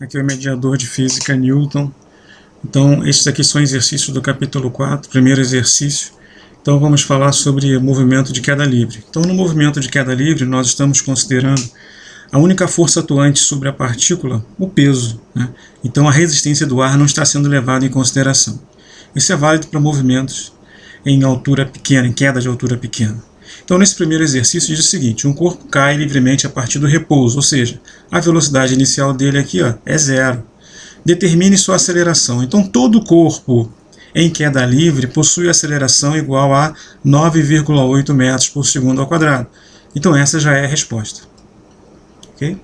Aqui é o mediador de física Newton. Então, esses aqui são exercícios do capítulo 4, primeiro exercício. Então, vamos falar sobre movimento de queda livre. Então, no movimento de queda livre, nós estamos considerando a única força atuante sobre a partícula, o peso, né? Então, a resistência do ar não está sendo levada em consideração. Isso é válido para movimentos em altura pequena, em queda de altura pequena. Então, nesse primeiro exercício, diz o seguinte: um corpo cai livremente a partir do repouso, ou seja, a velocidade inicial dele aqui é zero. Determine sua aceleração. Então, todo corpo em queda livre possui aceleração igual a 9,8 metros por segundo ao quadrado. Então, essa já é a resposta. Ok?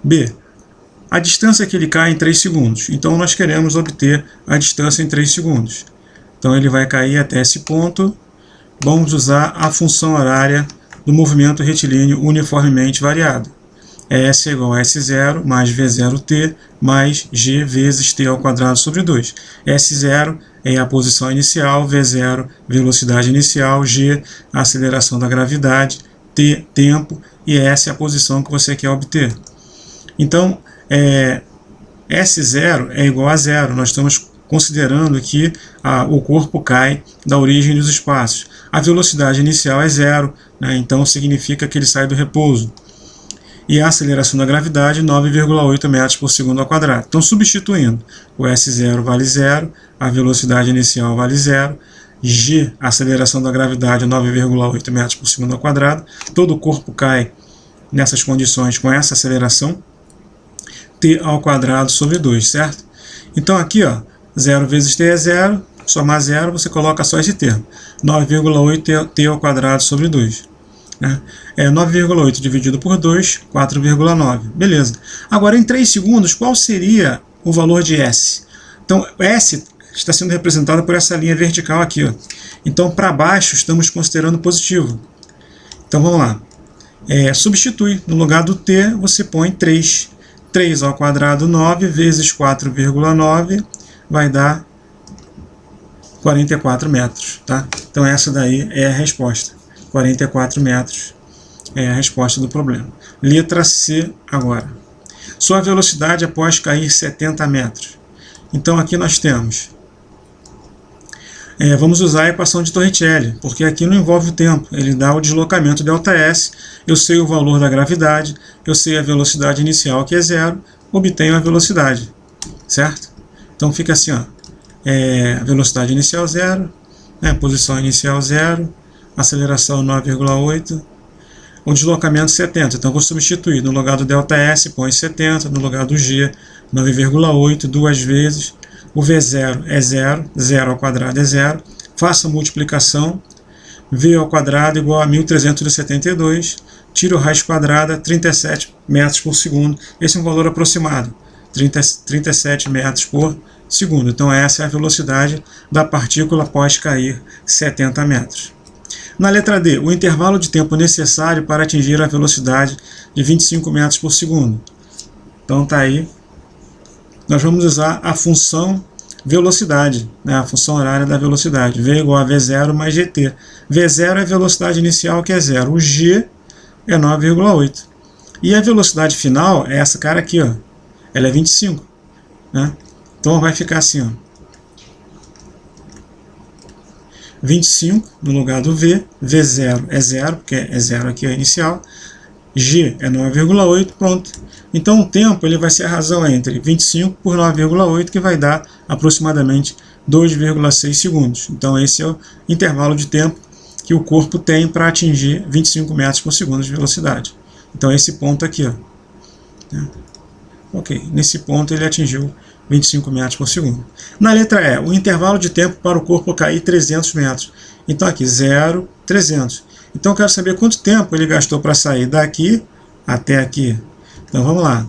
B. A distância que ele cai em 3 segundos. Então, nós queremos obter a distância em 3 segundos. Então, ele vai cair até esse ponto. Vamos usar a função horária do movimento retilíneo uniformemente variado. S é igual a S0 mais V0t mais G vezes t ao quadrado sobre 2. S0 é a posição inicial, V0 velocidade inicial, G a aceleração da gravidade, t tempo e S é a posição que você quer obter. Então, S0 é igual a zero. Nós estamos considerando que o corpo cai da origem dos espaços. A velocidade inicial é zero, né? Então significa que ele sai do repouso. E a aceleração da gravidade, 9,8 metros por segundo ao quadrado. Então, substituindo, o S0 vale zero, a velocidade inicial vale zero, G, a aceleração da gravidade, 9,8 metros por segundo ao quadrado. Todo o corpo cai nessas condições com essa aceleração, t ao quadrado sobre 2, certo? Então, aqui, 0 vezes t é zero, somar zero, você coloca só esse termo, 9,8 t ao quadrado sobre 2. 9,8 dividido por 2, 4,9. Beleza. Agora, em 3 segundos, qual seria o valor de S? Então, S está sendo representado por essa linha vertical aqui. Então, para baixo, estamos considerando positivo. Então, vamos lá. Substitui. No lugar do T, você põe 3. 3 ao quadrado, 9, vezes 4,9, vai dar 44 metros. Tá? Então, essa daí é a resposta. 44 metros é a resposta do problema. Letra C agora. Sua velocidade após cair 70 metros. Então aqui nós temos... vamos usar a equação de Torricelli, porque aqui não envolve o tempo. Ele dá o deslocamento ΔS, eu sei o valor da gravidade, eu sei a velocidade inicial que é zero, obtenho a velocidade. Certo? Então fica assim, velocidade inicial zero, posição inicial zero, aceleração 9,8, o deslocamento 70, então vou substituir, no lugar do ΔS põe 70, no lugar do G 9,8, duas vezes, o V0 é 0, 0 ao quadrado é 0, faça a multiplicação, V ao quadrado igual a 1372, tiro raiz quadrada, 37 metros por segundo, esse é um valor aproximado, 37 metros por segundo, então essa é a velocidade da partícula após cair 70 metros. Na letra D, o intervalo de tempo necessário para atingir a velocidade de 25 metros por segundo. Então está aí. Nós vamos usar a função velocidade, a função horária da velocidade. V igual a V0 mais GT. V0 é a velocidade inicial, que é 0. O G é 9,8. E a velocidade final é essa cara aqui, ela é 25. Né? Então vai ficar assim, 25 no lugar do V, V0 é 0, porque é 0 aqui a inicial, G é 9,8, pronto. Então o tempo ele vai ser a razão entre 25 por 9,8, que vai dar aproximadamente 2,6 segundos. Então esse é o intervalo de tempo que o corpo tem para atingir 25 metros por segundo de velocidade. Então esse ponto aqui, Ok, nesse ponto ele atingiu 25 metros por segundo. Na letra E, o intervalo de tempo para o corpo cair 300 metros. Então aqui, 0, 300. Então eu quero saber quanto tempo ele gastou para sair daqui até aqui. Então vamos lá.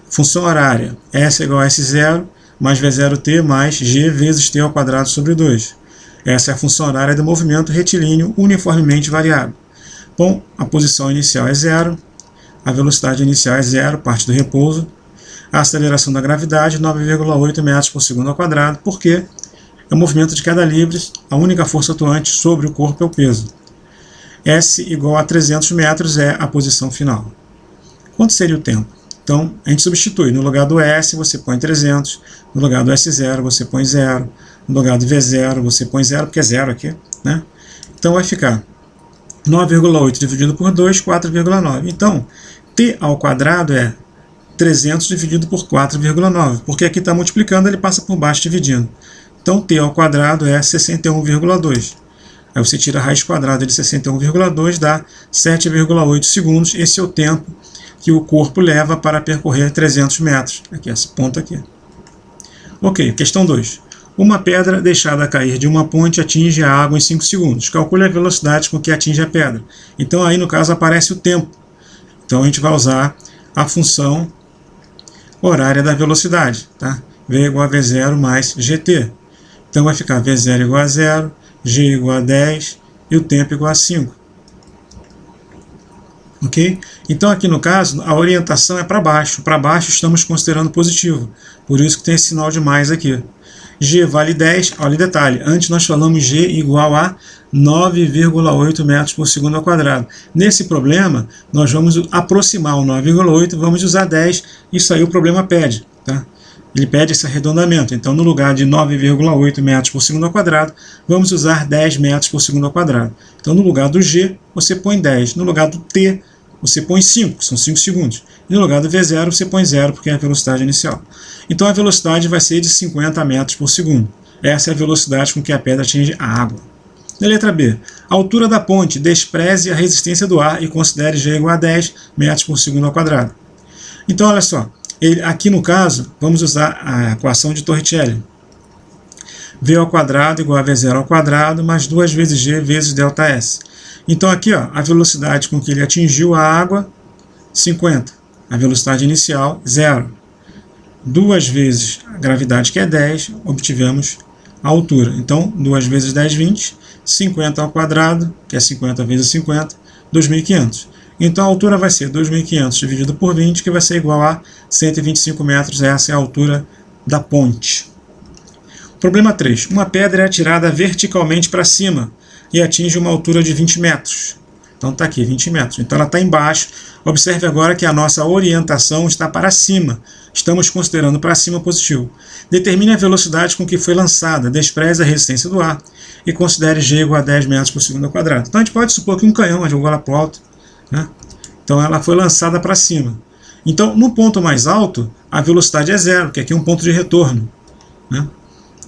Função horária, S é igual a S0 mais V0t mais G vezes t ao quadrado sobre 2. Essa é a função horária do movimento retilíneo uniformemente variável. Bom, a posição inicial é 0, a velocidade inicial é 0, parte do repouso. A aceleração da gravidade, 9,8 metros por segundo ao quadrado, porque é um movimento de queda livre, a única força atuante sobre o corpo é o peso. S igual a 300 metros é a posição final. Quanto seria o tempo? Então, a gente substitui. No lugar do S, você põe 300. No lugar do S0, você põe 0. No lugar do V0, você põe 0, porque é 0 aqui, né? Então, vai ficar 9,8 dividido por 2, 4,9. Então, t ao quadrado é 300 dividido por 4,9. Porque aqui está multiplicando, ele passa por baixo dividindo. Então, t ao quadrado é 61,2. Aí você tira a raiz quadrada de 61,2, dá 7,8 segundos. Esse é o tempo que o corpo leva para percorrer 300 metros. Aqui, esse ponto aqui. Ok, questão 2. Uma pedra deixada cair de uma ponte atinge a água em 5 segundos. Calcule a velocidade com que atinge a pedra. Então, aí no caso aparece o tempo. Então, a gente vai usar a função horária da velocidade. Tá? V igual a V0 mais GT. Então, vai ficar V0 igual a 0, G igual a 10 e o tempo igual a 5. Ok? Então, aqui no caso, a orientação é para baixo. Para baixo estamos considerando positivo. Por isso que tem esse sinal de mais aqui. G vale 10. Olha o detalhe. Antes nós falamos G igual a 9,8 metros por segundo ao quadrado. Nesse problema, nós vamos aproximar o 9,8, vamos usar 10. Isso aí o problema pede. Tá? Ele pede esse arredondamento. Então, no lugar de 9,8 metros por segundo ao quadrado, vamos usar 10 metros por segundo ao quadrado. Então, no lugar do G, você põe 10. No lugar do T, você põe 5, são 5 segundos. E no lugar do V0, você põe 0, porque é a velocidade inicial. Então, a velocidade vai ser de 50 metros por segundo. Essa é a velocidade com que a pedra atinge a água. Na letra B, a altura da ponte, despreze a resistência do ar e considere G igual a 10 metros por segundo ao quadrado. Então, olha só. Aqui no caso, vamos usar a equação de Torricelli. V ao quadrado igual a V0 ao quadrado, mais 2 vezes G vezes ΔS. Então aqui, ó, a velocidade com que ele atingiu a água, 50. A velocidade inicial, 0. 2 vezes a gravidade, que é 10, obtivemos a altura. Então, 2 vezes 10, 20. 50 ao quadrado, que é 50 vezes 50, 2.500. Então a altura vai ser 2.500 dividido por 20, que vai ser igual a 125 metros. Essa é a altura da ponte. Problema 3. Uma pedra é atirada verticalmente para cima e atinge uma altura de 20 metros. Então está aqui, 20 metros. Então ela está embaixo. Observe agora que a nossa orientação está para cima. Estamos considerando para cima positivo. Determine a velocidade com que foi lançada, despreze a resistência do ar e considere G igual a 10 metros por segundo ao quadrado. Então a gente pode supor que um canhão jogou ela para o alto. Né? Então ela foi lançada para cima. Então no ponto mais alto a velocidade é 0, que aqui é um ponto de retorno, né?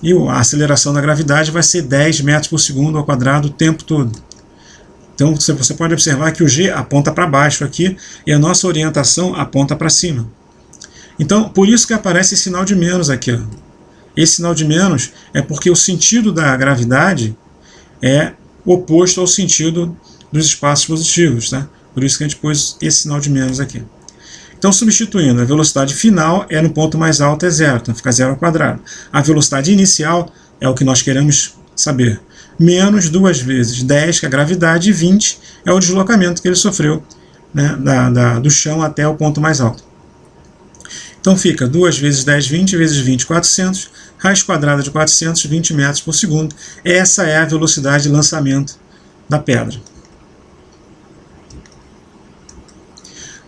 E a aceleração da gravidade vai ser 10 metros por segundo ao quadrado o tempo todo. Então você pode observar que o G aponta para baixo aqui e a nossa orientação aponta para cima. Então por isso que aparece esse sinal de menos aqui, ó. Esse sinal de menos é porque o sentido da gravidade é oposto ao sentido dos espaços positivos, tá? Por isso que a gente pôs esse sinal de menos aqui. Então, substituindo, a velocidade final é no ponto mais alto, é 0, então fica 0 ao quadrado. A velocidade inicial é o que nós queremos saber. Menos 2 vezes 10, que é a gravidade, e 20 é o deslocamento que ele sofreu, né, do chão até o ponto mais alto. Então fica 2 vezes 10, 20, vezes 20, 400, raiz quadrada de 400, 20 metros por segundo. Essa é a velocidade de lançamento da pedra.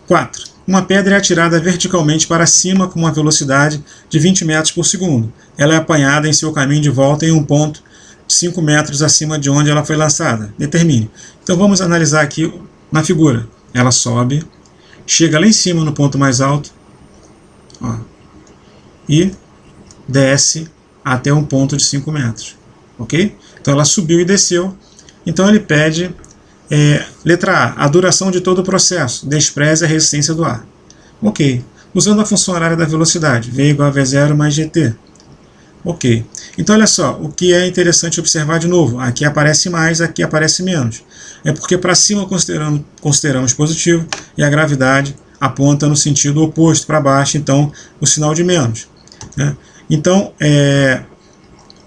4. Uma pedra é atirada verticalmente para cima com uma velocidade de 20 metros por segundo. Ela é apanhada em seu caminho de volta em um ponto 5 metros acima de onde ela foi lançada. Determine. Então vamos analisar aqui na figura. Ela sobe, chega lá em cima no ponto mais alto, ó, e desce até um ponto de 5 metros. Ok? Então ela subiu e desceu. Então ele pede... letra A, a duração de todo o processo, despreze a resistência do ar. Ok. Usando a função horária da velocidade, V igual a V0 mais GT. Ok. Então, olha só, o que é interessante observar de novo, aqui aparece mais, aqui aparece menos. É porque para cima consideramos positivo e a gravidade aponta no sentido oposto, para baixo, então o sinal de menos. Né? Então,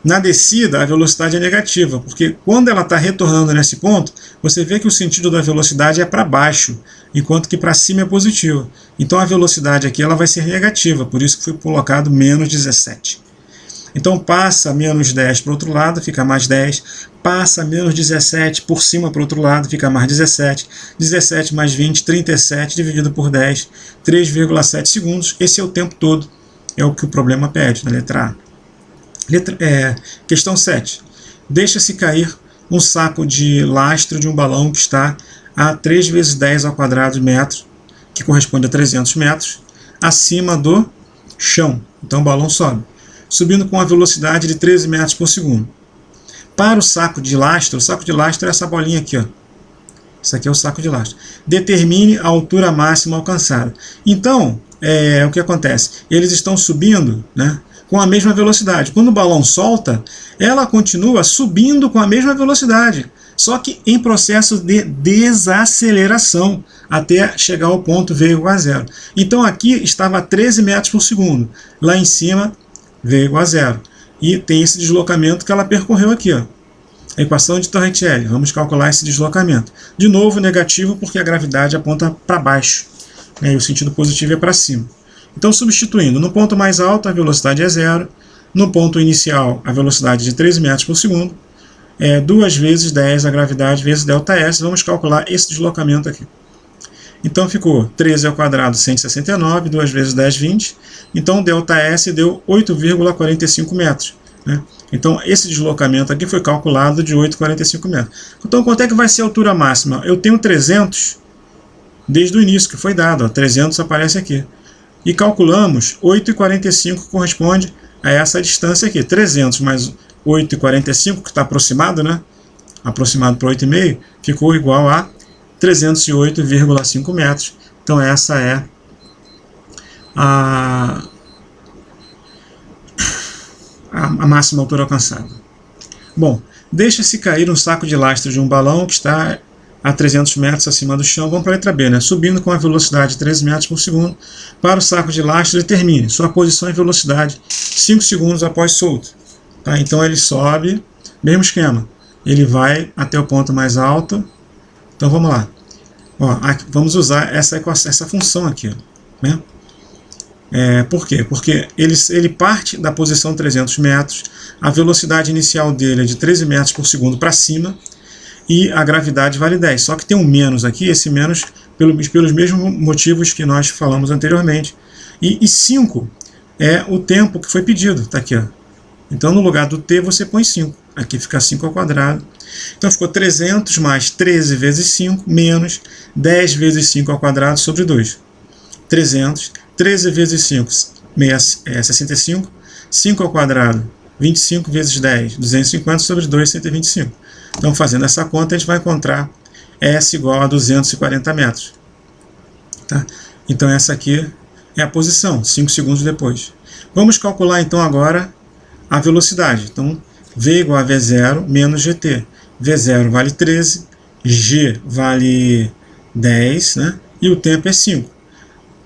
na descida, a velocidade é negativa, porque quando ela está retornando nesse ponto, você vê que o sentido da velocidade é para baixo, enquanto que para cima é positivo. Então a velocidade aqui ela vai ser negativa, por isso que foi colocado menos 17. Então passa menos 10 para o outro lado, fica mais 10. Passa menos 17 por cima para o outro lado, fica mais 17. 17 mais 20, 37, dividido por 10, 3,7 segundos. Esse é o tempo todo, é o que o problema pede, na letra A. Questão 7. Deixa-se cair um saco de lastro de um balão que está a 3 vezes 10 ao quadrado metro, que corresponde a 300 metros, acima do chão. Então o balão sobe, subindo com a velocidade de 13 metros por segundo. Para o saco de lastro é essa bolinha aqui, ó. Isso aqui é o saco de lastro. Determine a altura máxima alcançada. Então, o que acontece? Eles estão subindo, né, com a mesma velocidade. Quando o balão solta, ela continua subindo com a mesma velocidade, só que em processo de desaceleração, até chegar ao ponto V igual a zero. Então aqui estava a 13 metros por segundo, lá em cima V igual a zero. E tem esse deslocamento que ela percorreu aqui, ó. A equação de Torricelli. Vamos calcular esse deslocamento. De novo, negativo, porque a gravidade aponta para baixo, né, e o sentido positivo é para cima. Então, substituindo, no ponto mais alto a velocidade é zero, no ponto inicial a velocidade de 13 metros por segundo, 2 vezes 10 a gravidade vezes ΔS. Vamos calcular esse deslocamento aqui. Então ficou 13 ao quadrado 169, 2 vezes 10, 20. Então ΔS deu 8,45 metros. Né? Então esse deslocamento aqui foi calculado de 8,45 metros. Então quanto é que vai ser a altura máxima? Eu tenho 300 desde o início, que foi dado. Ó, 300 aparece aqui. E calculamos 8,45 corresponde a essa distância aqui. 300 mais 8,45, que está aproximado, né? Aproximado para 8,5, ficou igual a 308,5 metros. Então essa é a máxima altura alcançada. Bom, deixa-se cair um saco de lastro de um balão que está a 300 metros acima do chão. Vamos para a letra B, né? Subindo com a velocidade de 13 metros por segundo. Para o saco de lastro, determine sua posição e velocidade 5 segundos após solto. Tá? Então ele sobe, mesmo esquema. Ele vai até o ponto mais alto. Então vamos lá. Ó, aqui, vamos usar essa função aqui, ó, né? Por quê? Porque ele parte da posição 300 metros, a velocidade inicial dele é de 13 metros por segundo para cima, e a gravidade vale 10. Só que tem um menos aqui, esse menos pelos mesmos motivos que nós falamos anteriormente. E 5 é o tempo que foi pedido, está aqui, ó. Então no lugar do t você põe 5, aqui fica 5 ao quadrado. Então ficou 300 mais 13 vezes 5 menos 10 vezes 5 ao quadrado sobre 2. 300, 13 vezes 5 é 65, 5 ao quadrado, 25 vezes 10, 250 sobre 2, 125. Então, fazendo essa conta, a gente vai encontrar S igual a 240 metros. Tá? Então, essa aqui é a posição, 5 segundos depois. Vamos calcular, então, agora a velocidade. Então, V igual a V0 menos GT. V0 vale 13, G vale 10, né? E o tempo é 5.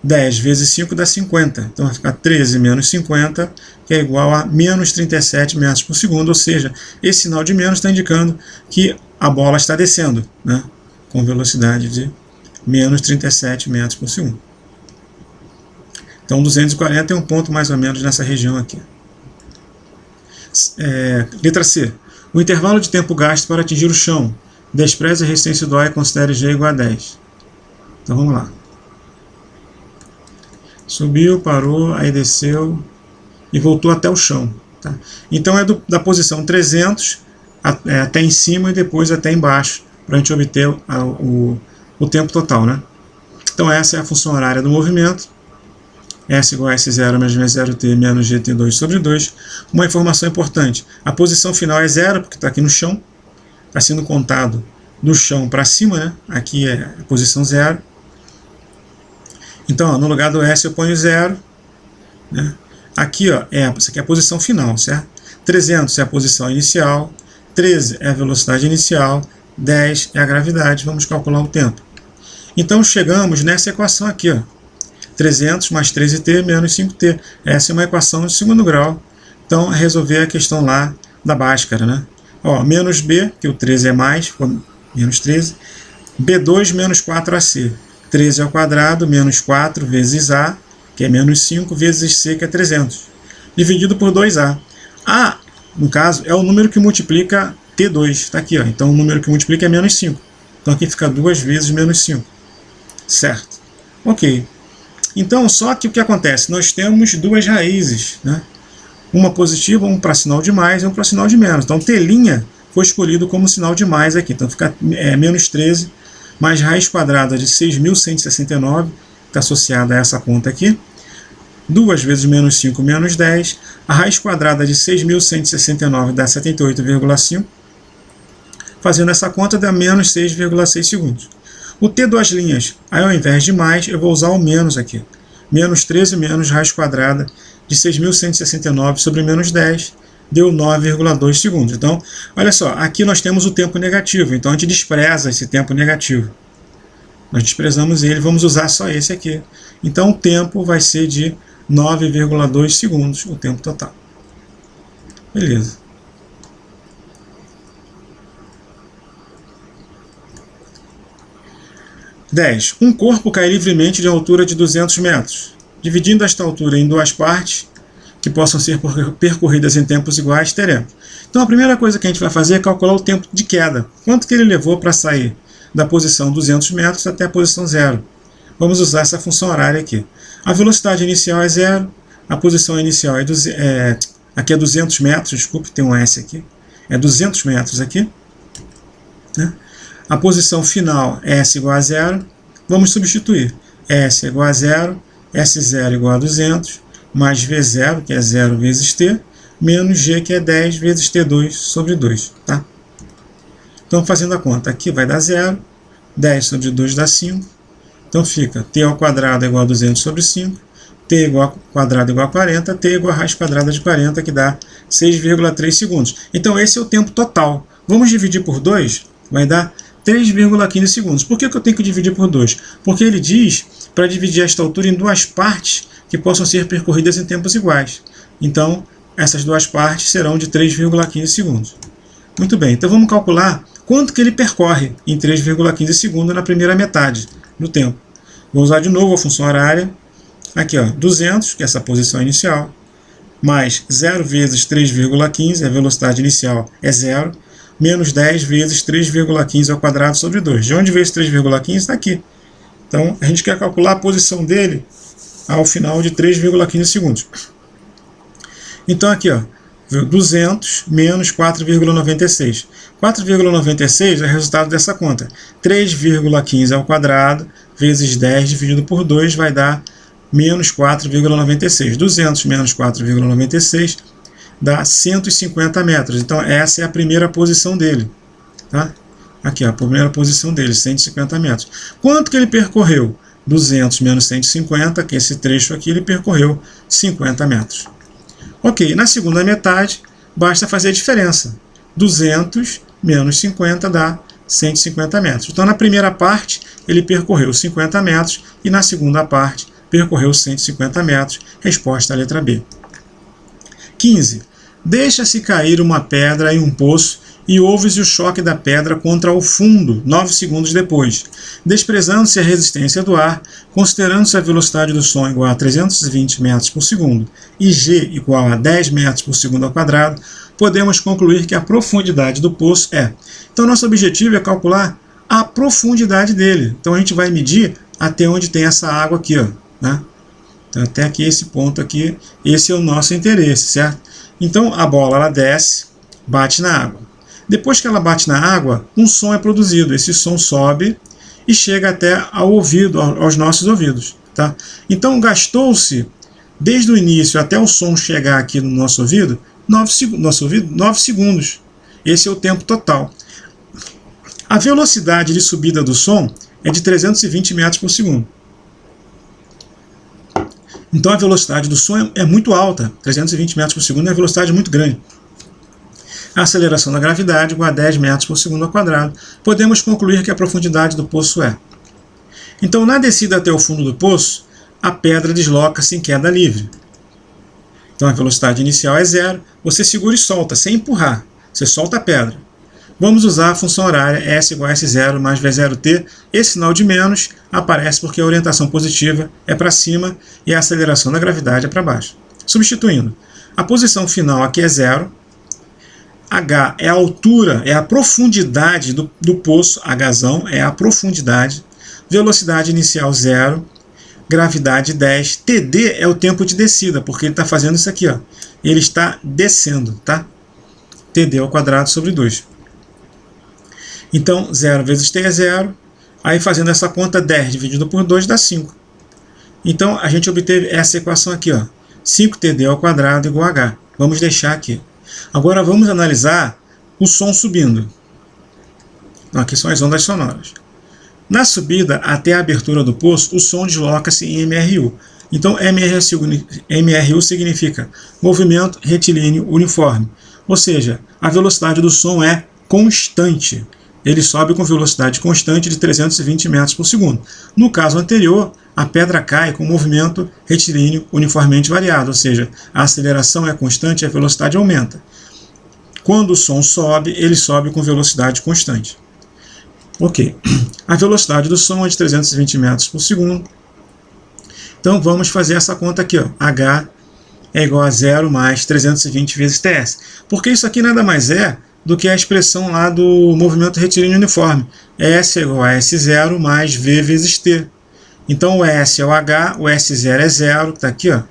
10 vezes 5 dá 50. Então vai ficar 13 menos 50, que é igual a menos 37 metros por segundo. Ou seja, esse sinal de menos está indicando que a bola está descendo, né, com velocidade de menos 37 metros por segundo. Então 240 é um ponto mais ou menos nessa região aqui. Letra C. O intervalo de tempo gasto para atingir o chão. Despreze a resistência do ar e considere G igual a 10. Então vamos lá. Subiu, parou, aí desceu e voltou até o chão. Tá? Então é da posição 300 até em cima e depois até embaixo, para a gente obter o tempo total. Né? Então essa é a função horária do movimento. S igual a S0 menos V0t menos GT2 sobre 2. Uma informação importante, a posição final é 0, porque está aqui no chão. Está sendo contado do chão para cima, né? Aqui é a posição 0. Então, ó, no lugar do S eu ponho 0. Né? Aqui, ó, essa aqui é a posição final, certo? 300 é a posição inicial, 13 é a velocidade inicial, 10 é a gravidade. Vamos calcular o tempo. Então, chegamos nessa equação aqui, ó. 300 mais 13t menos 5t. Essa é uma equação de segundo grau. Então, é resolver a questão lá da Bhaskara, né? Ó, menos b, que o 13 é mais, ficou menos 13. B2 menos 4ac. 13 ao quadrado menos 4 vezes a, que é menos 5, vezes c, que é 300. Dividido por 2a. A, no caso, é o número que multiplica T2. Está aqui, ó. Então o número que multiplica é menos 5. Então aqui fica 2 vezes menos 5. Certo. Ok. Então, só que o que acontece? Nós temos duas raízes, né? Uma positiva, um para sinal de mais e um para sinal de menos. Então, T' foi escolhido como sinal de mais aqui. Então, fica menos 13 mais raiz quadrada de 6.169, está associada a essa conta aqui. 2 vezes menos 5, menos 10. A raiz quadrada de 6.169 dá 78,5. Fazendo essa conta, dá menos 6,6 segundos. O T duas linhas, aí ao invés de mais, eu vou usar o menos aqui. Menos 13 menos raiz quadrada de 6.169 sobre menos 10, deu 9,2 segundos. Então, olha só, aqui nós temos o tempo negativo, então a gente despreza esse tempo negativo. Nós desprezamos ele, vamos usar só esse aqui. Então o tempo vai ser de 9,2 segundos, o tempo total. Beleza. Um corpo cai livremente de altura de 200 metros. Dividindo esta altura em duas partes, que possam ser percorridas em tempos iguais, teremos. Então a primeira coisa que a gente vai fazer é calcular o tempo de queda. Quanto que ele levou para sair da posição 200 metros até a posição 0. Vamos usar essa função horária aqui. A velocidade inicial é 0, a posição inicial aqui é 200 metros, desculpe, tem um S aqui. É 200 metros aqui, né? A posição final é S igual a 0. Vamos substituir. S igual a 0, S0 igual a 200, mais V0, que é 0 vezes T, menos G, que é 10 vezes T2 sobre 2. Tá? Então, fazendo a conta, aqui vai dar 0, 10 sobre 2 dá 5. Então, fica T ao quadrado igual a 200 sobre 5, T igual ao quadrado igual a 40, T igual a raiz quadrada de 40, que dá 6,3 segundos. Então, esse é o tempo total. Vamos dividir por 2, vai dar 3,15 segundos. Por que eu tenho que dividir por 2? Porque ele diz para dividir esta altura em duas partes que possam ser percorridas em tempos iguais. Então, essas duas partes serão de 3,15 segundos. Muito bem, então vamos calcular quanto que ele percorre em 3,15 segundos na primeira metade do tempo. Vou usar de novo a função horária. Aqui, ó, 200, que é essa posição inicial, mais 0 vezes 3,15, a velocidade inicial é 0, menos 10 vezes 3,15 ao quadrado sobre 2. De onde veio esse 3,15? Está aqui. Então, a gente quer calcular a posição dele ao final de 3,15 segundos. Então, aqui, ó, 200 menos 4,96. 4,96 é o resultado dessa conta. 3,15 ao quadrado vezes 10 dividido por 2 vai dar menos 4,96. 200 menos 4,96 dá 150 metros. Então, essa é a primeira posição dele. Tá? Aqui, ó, a primeira posição dele, 150 metros. Quanto que ele percorreu? 200 menos 150, que esse trecho aqui, ele percorreu 50 metros. Ok, na segunda metade, basta fazer a diferença. 200 menos 50 dá 150 metros. Então, na primeira parte, ele percorreu 50 metros e na segunda parte, percorreu 150 metros. Resposta à letra B. 15. Deixa-se cair uma pedra em um poço e ouve-se o choque da pedra contra o fundo 9 segundos depois. Desprezando-se a resistência do ar, considerando-se a velocidade do som igual a 320 metros por segundo e g igual a 10 metros por segundo ao quadrado, podemos concluir que a profundidade do poço é. Então, nosso objetivo é calcular a profundidade dele. Então, a gente vai medir até onde tem essa água aqui, ó, né? Então, até aqui, esse ponto aqui, esse é o nosso interesse, certo? Então, a bola ela desce, bate na água. Depois que ela bate na água, um som é produzido. Esse som sobe e chega até ao ouvido, aos nossos ouvidos. Tá? Então, gastou-se, desde o início até o som chegar aqui no nosso ouvido, 9 segundos. Esse é o tempo total. A velocidade de subida do som é de 320 metros por segundo. Então, a velocidade do som é muito alta. 320 metros por segundo é uma velocidade muito grande. A aceleração da gravidade igual a 10 metros por segundo ao quadrado. Podemos concluir que a profundidade do poço é. Então, na descida até o fundo do poço, a pedra desloca-se em queda livre. Então, a velocidade inicial é 0. Você segura e solta, sem empurrar. Você solta a pedra. Vamos usar a função horária S igual a S0 mais V0t. Esse sinal de menos aparece porque a orientação positiva é para cima e a aceleração da gravidade é para baixo. Substituindo, A posição final aqui é 0. H é a altura, é a profundidade do poço, Hzão é a profundidade. Velocidade inicial 0. Gravidade 10. TD é o tempo de descida, porque ele está fazendo isso aqui, ó. Ele está descendo, tá? TD ao quadrado sobre 2. Então, 0 vezes T é 0. Aí, fazendo essa conta, 10 dividido por 2 dá 5. Então, a gente obteve essa equação aqui, ó. 5TD ao quadrado igual a H. Vamos deixar aqui. Agora, vamos analisar o som subindo. Aqui são as ondas sonoras. Na subida até a abertura do poço, o som desloca-se em MRU. Então, MRU significa movimento retilíneo uniforme. Ou seja, a velocidade do som é constante. Ele sobe com velocidade constante de 320 metros por segundo. No caso anterior, a pedra cai com movimento retilíneo uniformemente variado, ou seja, a aceleração é constante e a velocidade aumenta. Quando o som sobe, ele sobe com velocidade constante. Ok, a velocidade do som é de 320 metros por segundo. Então vamos fazer essa conta aqui, ó. H é igual a 0 mais 320 vezes TS. Porque isso aqui nada mais é do que a expressão lá do movimento retilíneo uniforme. S é igual a S0 mais V vezes T. Então o S é o H, o S0 é 0, está aqui, ó,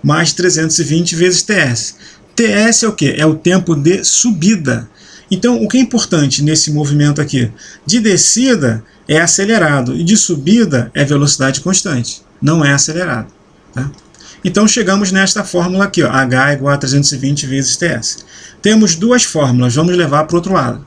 mais 320 vezes TS. TS é o quê? É o tempo de subida. Então, o que é importante nesse movimento aqui? De descida é acelerado e de subida é velocidade constante, não é acelerado. Tá? Então, chegamos nesta fórmula aqui, ó, H igual a 320 vezes TS. Temos duas fórmulas, vamos levar para o outro lado.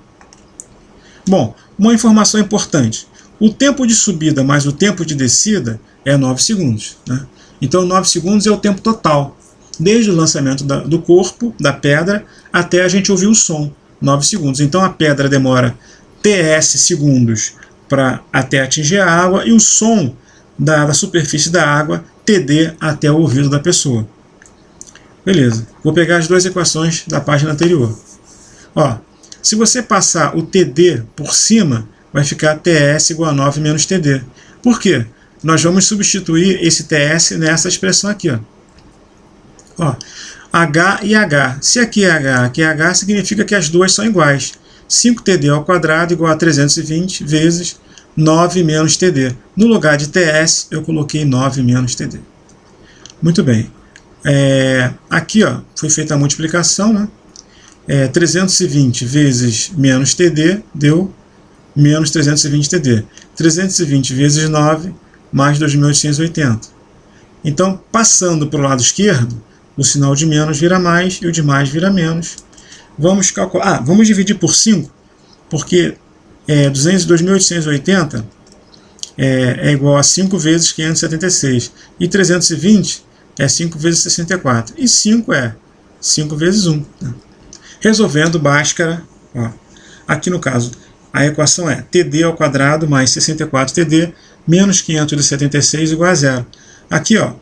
Bom, uma informação importante. O tempo de subida mais o tempo de descida é 9 segundos. Né? Então, 9 segundos é o tempo total, desde o lançamento do corpo, da pedra, até a gente ouvir o som. 9 segundos. Então a pedra demora TS segundos até atingir a água e o som da superfície da água TD até o ouvido da pessoa. Beleza. Vou pegar as duas equações da página anterior. Ó, se você passar o TD por cima, vai ficar TS igual a 9 menos TD. Por quê? Nós vamos substituir esse TS nessa expressão aqui. Ó, H e H. Se aqui é H, aqui é H, significa que as duas são iguais. 5TD ao quadrado igual a 320 vezes 9 menos TD. No lugar de TS, eu coloquei 9 menos TD. Muito bem. Aqui, ó, foi feita a multiplicação, né? 320 vezes menos TD deu menos 320 TD. 320 vezes 9 mais 2.880. Então, passando para o lado esquerdo, o sinal de menos vira mais e o de mais vira menos. Vamos calcular. Vamos dividir por 5, porque 2.880 é igual a 5 vezes 576. E 320 é 5 vezes 64. E 5 é 5 vezes 1. Né? Resolvendo Bhaskara, ó, aqui no caso, a equação é TD ao quadrado mais 64TD menos 576 igual a 0. Aqui, ó,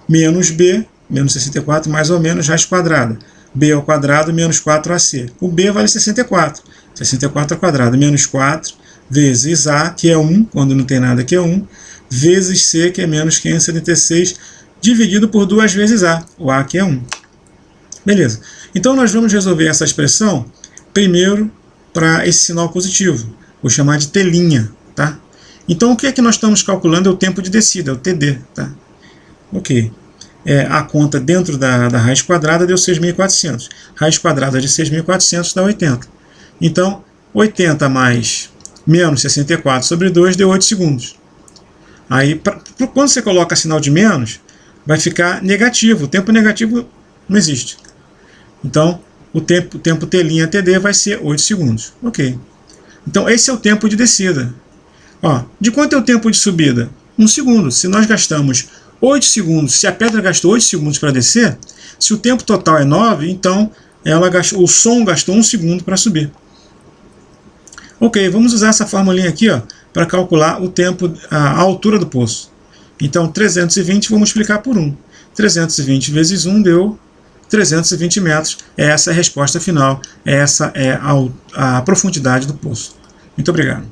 menos B, menos 64 mais ou menos raiz quadrada. B ao quadrado menos 4AC. O B vale 64. 64 ao quadrado menos 4 vezes A, que é 1, quando não tem nada que é 1, vezes C, que é menos 576, dividido por 2 vezes A, o A que é 1. Beleza. Então nós vamos resolver essa expressão primeiro para esse sinal positivo. Vou chamar de T'. Tá? Então o que é que nós estamos calculando é o tempo de descida, é o TD. Tá? Ok. A conta dentro da raiz quadrada deu 6.400. Raiz quadrada de 6.400 dá 80. Então, 80 mais menos 64 sobre 2 deu 8 segundos. Aí, quando você coloca sinal de menos, vai ficar negativo. O tempo negativo não existe. Então, o tempo T' TD vai ser 8 segundos. Ok. Então, esse é o tempo de descida. Ó, de quanto é o tempo de subida? 1 segundo. Se nós gastamos 8 segundos, se a pedra gastou 8 segundos para descer, se o tempo total é 9, então o som gastou 1 segundo para subir. Ok, vamos usar essa formulinha aqui para calcular o tempo, a altura do poço. Então 320 vou multiplicar por 1. 320 vezes 1 deu 320 metros. Essa é a resposta final. Essa é a profundidade do poço. Muito obrigado.